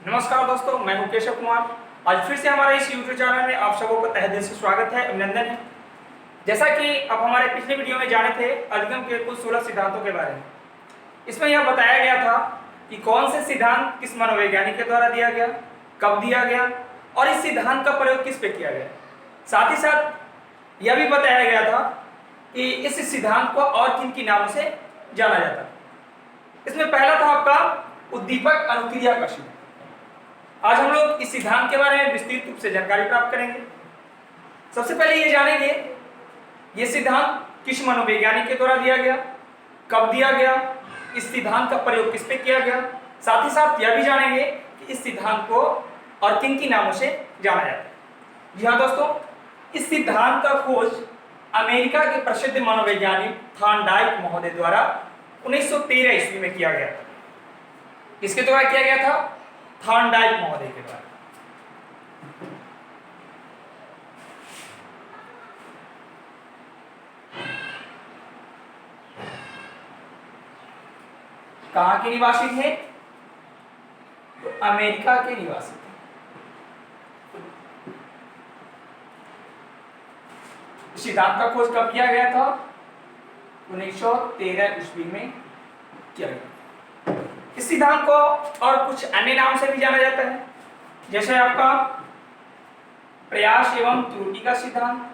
नमस्कार दोस्तों, मैं हूं केशव कुमार। आज फिर से हमारे इस YouTube चैनल में आप सबों का तहे दिल से स्वागत है, अभिनंदन है। जैसा कि आप हमारे पिछले वीडियो में जाने थे अधिगम के कुल 16 सिद्धांतों के बारे में। इसमें यह बताया गया था कि कौन से सिद्धांत किस मनोवैज्ञानिक के द्वारा दिया गया, कब दिया गया और इस सिद्धांत का प्रयोग किस पे किया गया। साथ ही साथ यह भी बताया गया था कि इस सिद्धांत को और किन किन नामों से जाना जाता है। इसमें पहला था आपका उद्दीपक अनुक्रिया का सिद्धांत। आज हम लोग इस सिद्धांत के बारे में विस्तृत रूप से जानकारी प्राप्त करेंगे। सबसे पहले ये जानेंगे ये सिद्धांत किस मनोवैज्ञानिक के द्वारा दिया गया, कब दिया गया, इस सिद्धांत का प्रयोग किस पे किया गया। साथ ही साथ यह भी जानेंगे कि इस सिद्धांत को और किन किन नामों से जाना जाता है। जी हाँ दोस्तों, इस सिद्धांत का खोज अमेरिका के प्रसिद्ध मनोवैज्ञानिक थॉर्नडाइक महोदय द्वारा 1913 ईस्वी में किया गया था। किसके द्वारा किया गया था? थॉर्नडाइक महोदय के द्वारा। कहां के निवासी थे? तो अमेरिका के निवासी थे। सिद्धांत का खोज कब किया गया था? 1913 ईस्वी में किया गया। इस सिद्धांत को और कुछ अन्य नाम से भी जाना जाता है, जैसे आपका प्रयास एवं त्रुटि का सिद्धांत,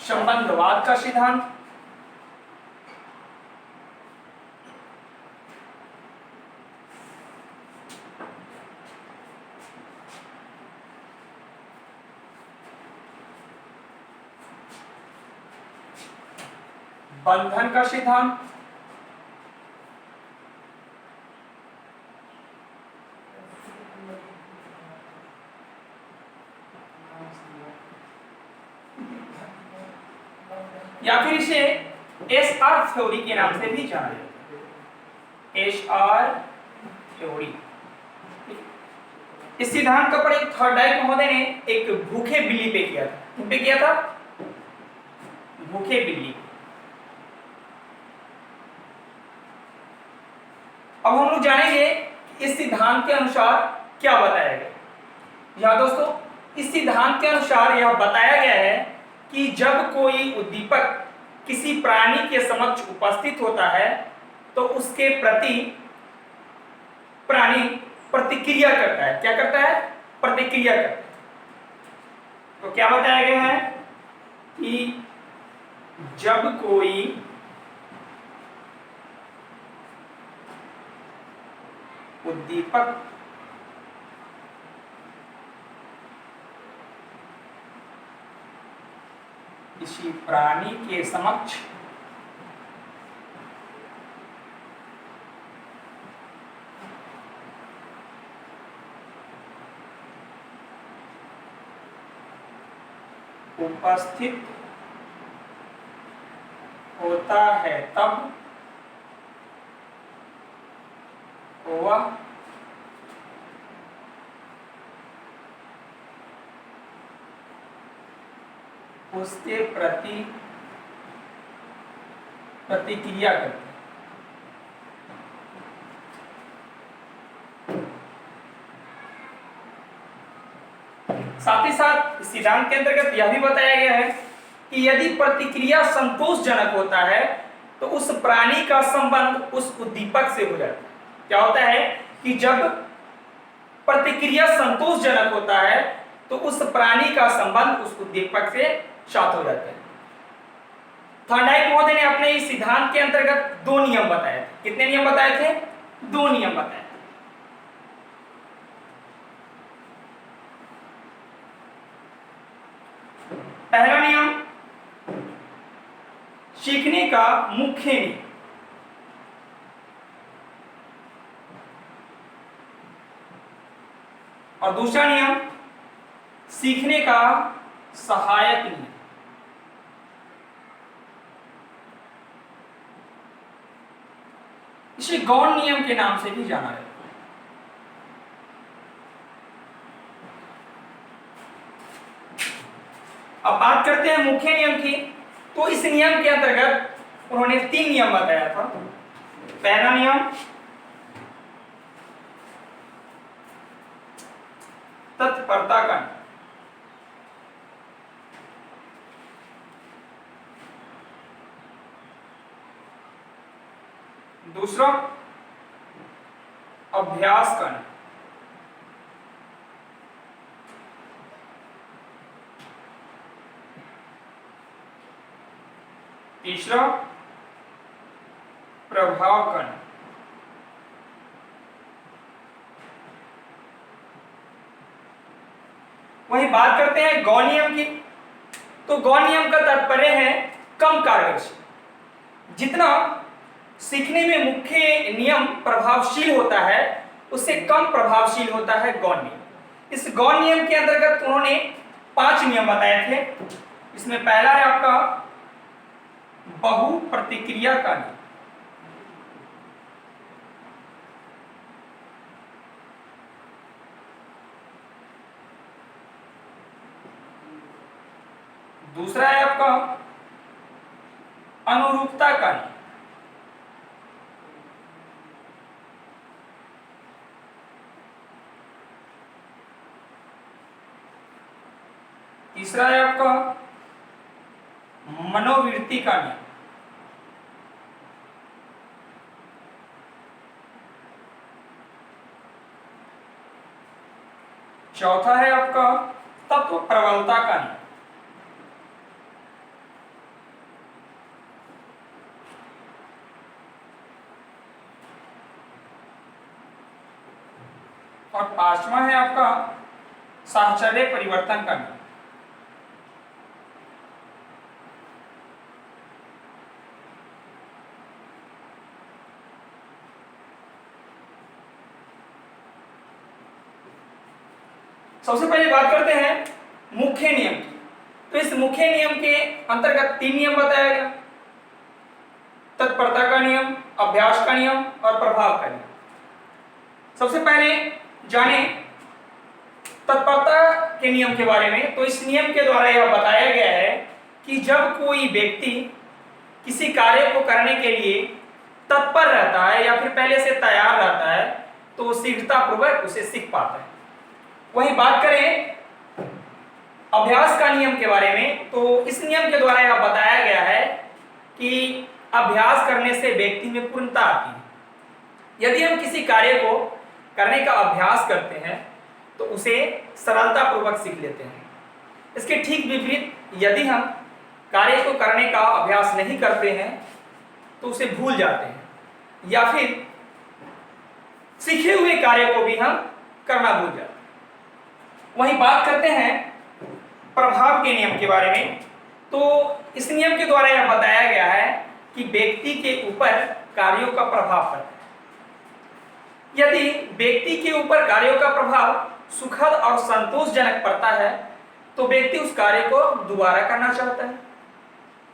संबंधवाद का सिद्धांत, बंधन का सिद्धांत, या फिर इसे एसआर थ्योरी के नाम से भी जाना जाता है। SR theory. इस सिद्धांत का प्रयोग थॉर्नडाइक महोदय ने एक भूखे बिल्ली पे किया था। किन पे किया था? भूखे बिल्ली। अब हम लोग जानेंगे इस सिद्धांत के अनुसार क्या बताया गया। यहां दोस्तों, इस सिद्धांत के अनुसार यह बताया गया है कि जब कोई उद्दीपक किसी प्राणी के समक्ष उपस्थित होता है तो उसके प्रति प्राणी प्रतिक्रिया करता है। क्या करता है? प्रतिक्रिया करता है। तो क्या बताया गया है कि जब कोई उद्दीपक किसी प्राणी के समक्ष उपस्थित होता है तब वह उसके प्रति प्रतिक्रिया करते हैं। साथ ही साथ सिद्धांत के अंतर्गत यह भी बताया गया है कि यदि प्रतिक्रिया संतोषजनक होता है तो उस प्राणी का संबंध उस उद्दीपक से हो जाता है। क्या होता है कि जब प्रतिक्रिया संतोषजनक होता है तो उस प्राणी का संबंध उस उद्दीपक से साथ हो जाता है। थॉर्नडाइक महोदय ने अपने इस सिद्धांत के अंतर्गत दो नियम बताए थे। कितने नियम बताए थे? दो नियम बताए थे। पहला नियम सीखने का मुख्य नियम, और दूसरा नियम सीखने का सहायक नियम। इसे गौण नियम के नाम से भी जाना जाता है। अब बात करते हैं मुख्य नियम की। तो इस नियम के अंतर्गत उन्होंने 3 नियम बताया था। पहला नियम तत्परता का नियम, दूसरा अभ्यास का नियम, तीसरा प्रभाव का नियम। वहीं बात करते हैं गौण नियम की। तो गौण नियम का तात्पर्य है कम कार्यशील। जितना सीखने में मुख्य नियम प्रभावशील होता है उससे कम प्रभावशील होता है गौण नियम। इस गौण नियम के अंतर्गत उन्होंने 5 नियम बताए थे। इसमें पहला है आपका बहु प्रतिक्रिया का नियम, दूसरा है आपका अनुरूपता का नियम, तीसरा है आपका मनोवृत्ति का नियम, चौथा है आपका तत्व प्रबलता का नियम, और 5वां है आपका साहचर्य परिवर्तन का नियम। सबसे पहले बात करते हैं मुख्य नियम की। तो इस मुख्य नियम के अंतर्गत 3 नियम बताया गया, तत्परता का नियम, अभ्यास का नियम और प्रभाव का नियम। सबसे पहले जाने तत्परता के नियम के बारे में। तो इस नियम के द्वारा यह बताया गया है कि जब कोई व्यक्ति किसी कार्य को करने के लिए तत्पर रहता है या फिर पहले से तैयार रहता है तो शीघ्रतापूर्वक उसे सीख पाता है। वहीं बात करें अभ्यास का नियम के बारे में, तो इस नियम के द्वारा यह बताया गया है कि अभ्यास करने से व्यक्ति में पूर्णता आती है। यदि हम किसी कार्य को करने का अभ्यास करते हैं तो उसे सरलता पूर्वक सीख लेते हैं। इसके ठीक विपरीत यदि हम कार्य को करने का अभ्यास नहीं करते हैं तो उसे भूल जाते हैं या फिर सीखे हुए कार्य को भी हम करना भूल जाते हैं। वहीं बात करते हैं प्रभाव के नियम के बारे में। तो इस नियम के द्वारा यह बताया गया है कि व्यक्ति के ऊपर कार्यों का प्रभाव पड़ता है। यदि व्यक्ति के ऊपर कार्यों का प्रभाव सुखद और संतोषजनक पड़ता है तो व्यक्ति उस कार्य को दोबारा करना चाहता है।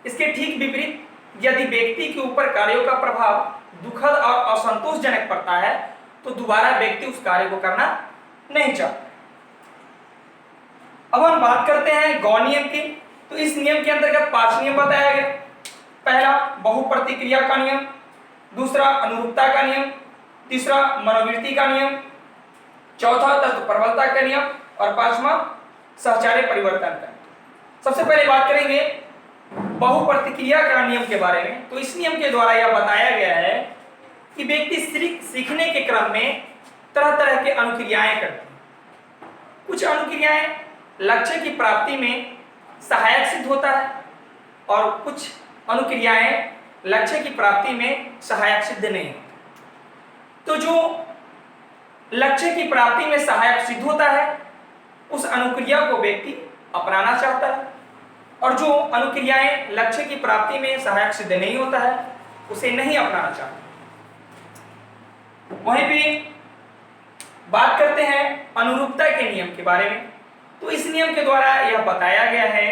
इसके ठीक विपरीत यदि व्यक्ति के ऊपर कार्यों का प्रभाव दुखद और असंतोषजनक पड़ता है तो दोबारा व्यक्ति उस कार्य को करना नहीं चाहता। अब हम बात करते हैं गौण नियम की। तो इस नियम के अंतर्गत 5 नियम बताया गया। पहला बहुप्रतिक्रिया का नियम, दूसरा अनुरूपता का नियम, तीसरा मनोवृत्ति का नियम, चौथा तत्व प्रबलता का नियम और 5वां साहचर्य परिवर्तन का। सबसे पहले बात करेंगे बहुप्रतिक्रिया का नियम के बारे में। तो इस नियम के द्वारा यह बताया गया है कि व्यक्ति सीखने के क्रम में तरह तरह के अनुक्रियाएं करते हैं। कुछ अनुक्रियाएं लक्ष्य की प्राप्ति में सहायक सिद्ध होता है और कुछ अनुक्रियाएं लक्ष्य की प्राप्ति में सहायक सिद्ध नहीं होती। तो जो लक्ष्य की प्राप्ति में सहायक सिद्ध होता है उस अनुक्रिया को व्यक्ति अपनाना चाहता है और जो अनुक्रियाएं लक्ष्य की प्राप्ति में सहायक सिद्ध नहीं होता है उसे नहीं अपनाना चाहता। वहीं पे बात करते हैं अनुरूपता के नियम के बारे में। तो इस नियम के द्वारा यह बताया गया है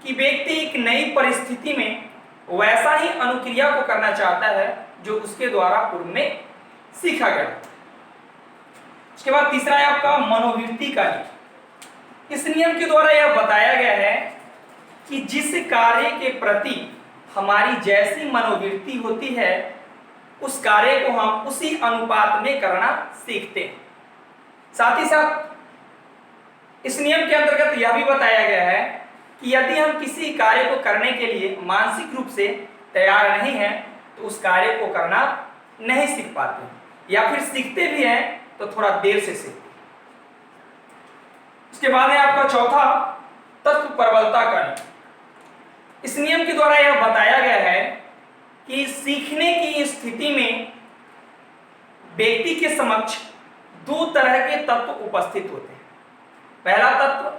कि व्यक्ति एक नई परिस्थिति में वैसा ही अनुक्रिया को करना चाहता है जो उसके द्वारा पूर्व में सीखा गया। उसके बाद तीसरा है आपका मनोवृत्ति का नियम। इस नियम के द्वारा यह बताया गया है कि जिस कार्य के प्रति हमारी जैसी मनोवृत्ति होती है उस कार्य को हम उसी अनुपात में करना सीखते हैं। साथ ही साथ इस नियम के अंतर्गत यह भी बताया गया है कि यदि हम किसी कार्य को करने के लिए मानसिक रूप से तैयार नहीं हैं तो उस कार्य को करना नहीं सीख पाते, या फिर सीखते भी हैं तो थोड़ा देर से सीखते। उसके बाद है आपका चौथा तत्व प्रबलता का नियम। इस नियम के द्वारा यह बताया गया है कि सीखने की स्थिति में व्यक्ति के समक्ष दो तरह के तत्व उपस्थित होते हैं। पहला तत्व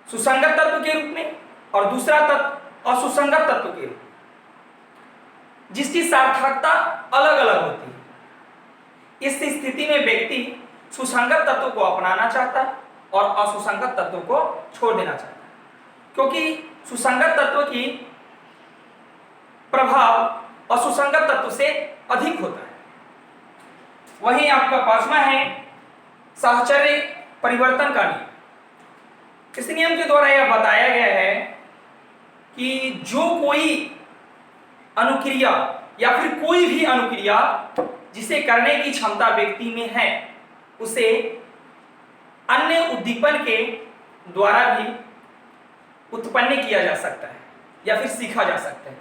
सुसंगत तत्व के रूप में और दूसरा तत्व असुसंगत तत्व के रूप में, जिसकी सार्थकता अलग अलग होती है। इस स्थिति में व्यक्ति सुसंगत तत्व को अपनाना चाहता है और असुसंगत तत्व को छोड़ देना चाहता है, क्योंकि सुसंगत तत्व की प्रभाव असुसंगत तत्व से अधिक होता है। वहीं आपका पांचवा है साहचर्य परिवर्तन का नियम। इस नियम के द्वारा यह बताया गया है कि जो कोई अनुक्रिया या फिर कोई भी अनुक्रिया जिसे करने की क्षमता व्यक्ति में है उसे अन्य उद्दीपन के द्वारा भी उत्पन्न किया जा सकता है या फिर सीखा जा सकता है।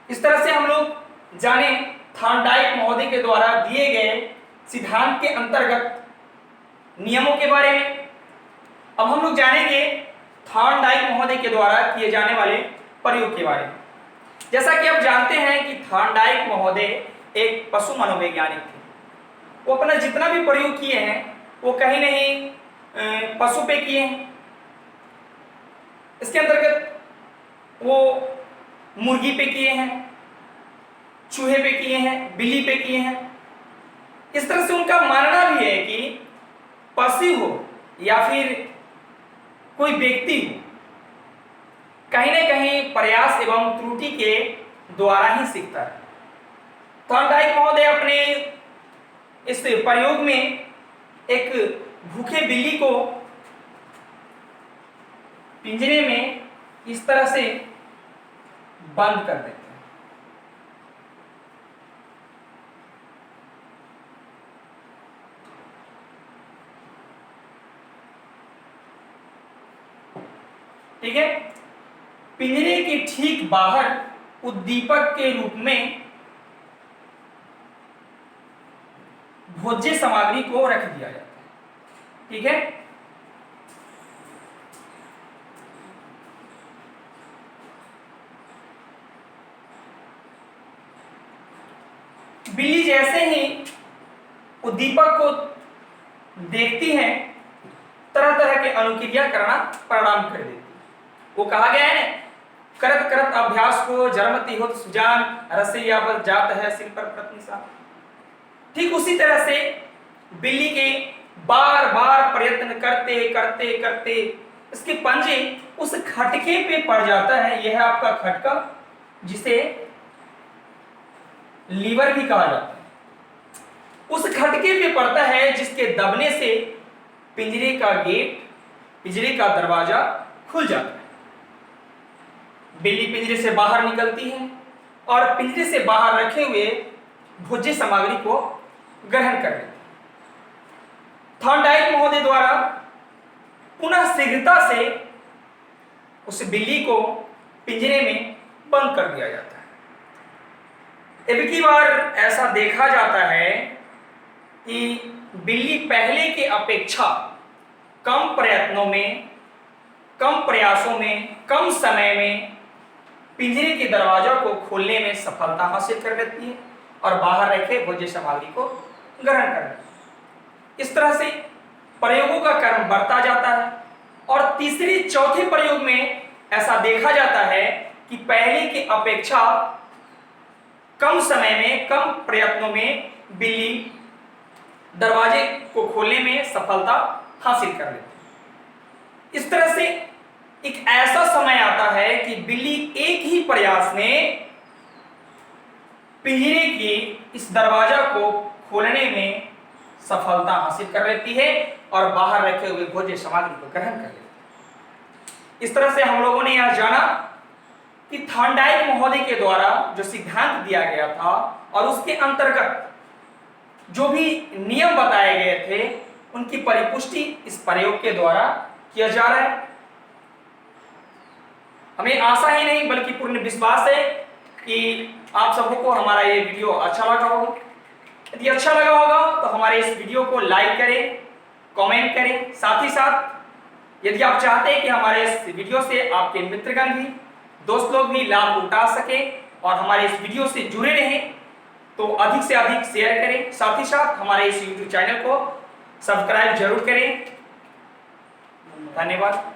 इस तरह से हम लोग जाने थॉर्नडाइक महोदय के द्वारा दिए गए सिद्धांत के अंतर्गत नियमों के बारे में। अब हम लोग जानेंगे थॉर्नडाइक महोदय के द्वारा किए जाने वाले प्रयोग के बारे में। जैसा कि आप जानते हैं कि थॉर्नडाइक महोदय एक पशु मनोवैज्ञानिक थे। वो अपना जितना भी प्रयोग किए हैं वो कहीं नहीं पशु पे किए हैं। इसके अंतर्गत वो मुर्गी पे किए हैं, चूहे पे किए हैं, बिल्ली पे किए हैं। इस तरह से उनका मानना भी है कि पशु हो या फिर कोई व्यक्ति हो, कहीं ना कहीं प्रयास एवं त्रुटि के द्वारा ही सीखता है। थॉर्नडाइक महोदय अपने इस प्रयोग में एक भूखे बिल्ली को पिंजरे में इस तरह से बंद कर देते हैं। ठीक है, पिंजरे के ठीक बाहर उद्दीपक के रूप में भोज्य सामग्री को रख दिया जाता है। ठीक है, बिल्ली जैसे ही उद्दीपक को देखती है तरह तरह के अनुक्रिया करना प्रारंभ कर देती है। वो कहा गया है ना, करत करत अभ्यास को जरमती हो सुजान रसैया बल जात है सिर पर प्रतिशा। ठीक उसी तरह से बिल्ली के बार बार प्रयत्न करते करते करते इसके पंजे उस खटके पे पड़ जाता है। यह है आपका खटका, जिसे लीवर भी कहा जाता है। उस खटके पे पड़ता है जिसके दबने से पिंजरे का गेट, पिंजरे का दरवाजा खुल जाता है। बिल्ली पिंजरे से बाहर निकलती है और पिंजरे से बाहर रखे हुए भोज्य सामग्री को ग्रहण कर लेती है। थॉर्नडाइक महोदय द्वारा पुनः शीघ्रता से उस बिल्ली को पिंजरे में बंद कर दिया जाता है। एक ही बार ऐसा देखा जाता है कि बिल्ली पहले के अपेक्षा कम प्रयत्नों में, कम प्रयासों में, कम समय में पिंजरे के दरवाजा को खोलने में सफलता हासिल कर लेती है और बाहर रखे भोज्य सामग्री को ग्रहण कर लेती है। इस तरह से प्रयोगों का क्रम बढ़ता जाता है और तीसरे चौथे प्रयोग में ऐसा देखा जाता है कि पहले की अपेक्षा कम समय में, कम प्रयत्नों में बिल्ली दरवाजे को खोलने में सफलता हासिल कर लेती है। इस तरह से एक ऐसा समय आता है कि बिल्ली एक ही प्रयास में पिंजरे की इस दरवाजा को खोलने में सफलता हासिल कर लेती है और बाहर रखे हुए भोज्य सामग्री को ग्रहण कर लेती है। इस तरह से हम लोगों ने यह जाना कि थॉर्नडाइक महोदय के द्वारा जो सिद्धांत दिया गया था और उसके अंतर्गत जो भी नियम बताए गए थे उनकी परिपुष्टि इस प्रयोग के द्वारा किया जा रहा है। हमें आशा ही नहीं बल्कि पूर्ण विश्वास है कि आप सबों को हमारा ये वीडियो अच्छा लगा होगा। यदि अच्छा लगा होगा तो हमारे इस वीडियो को लाइक करें, कमेंट करें। साथ ही साथ यदि आप चाहते हैं कि हमारे इस वीडियो से आपके मित्रगण भी, दोस्त लोग भी लाभ उठा सके और हमारे इस वीडियो से जुड़े रहें तो अधिक से अधिक शेयर करें। साथ ही साथ हमारे इस YouTube चैनल को सब्सक्राइब जरूर करें। धन्यवाद।